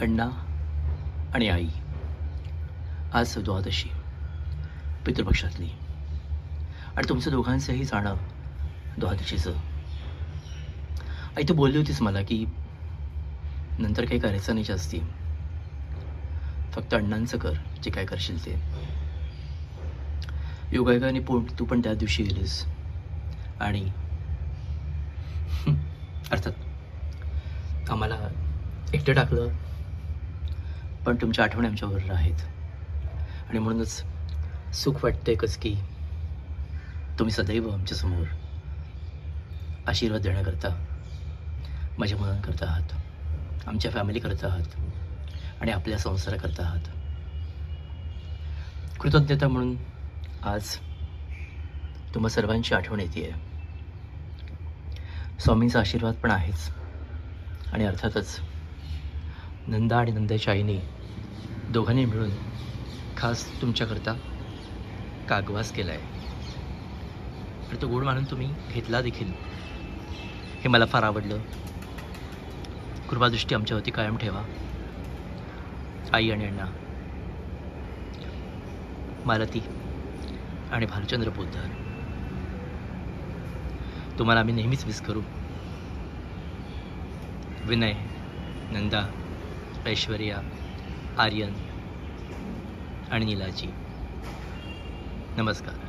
अण्णा आणि आई आज द्वादशी पितृपक्षातली आणि तुमचं दोघांचंही जाणं द्वादशीचं. आई तू बोलली होतीस मला की नंतर काही करायचं नाही जास्ती, फक्त अण्णांचं कर जे काय करशील ते. योगायोगाने तू पण त्या दिवशी गेलीस आणि अर्थात आम्हाला एकटं टाकलं, पण तुमच्या आठवणी आमच्याबरोबर आहेत आणि म्हणूनच सुख वाटतं एकच की तुम्ही सदैव आमच्यासमोर आशीर्वाद देण्याकरता, माझ्या मुलांकरता आहात, आमच्या फॅमिलीकरता आहात आणि आपल्या संसाराकरता आहात. कृतज्ञता म्हणून आज तुम्हा सर्वांची आठवण येते आहे. स्वामींचा आशीर्वाद पण आहेच आणि अर्थातच नंदा आणि नंदाच्या आईने दोघांनी मिळून खास तुमच्याकरता कागवास केला आहे आणि तो गोड मानून तुम्ही घेतला देखील, हे मला फार आवडलं. कृपादृष्टी आमच्यावरती कायम ठेवा आई आणि अण्णा. मालती आणि भालचंद्र पोद्दार, तुम्हाला आम्ही नेहमीच मिस करू. विनय, नंदा, ऐश्वर्या, आर्यन आणि नीलाजी, नमस्कार.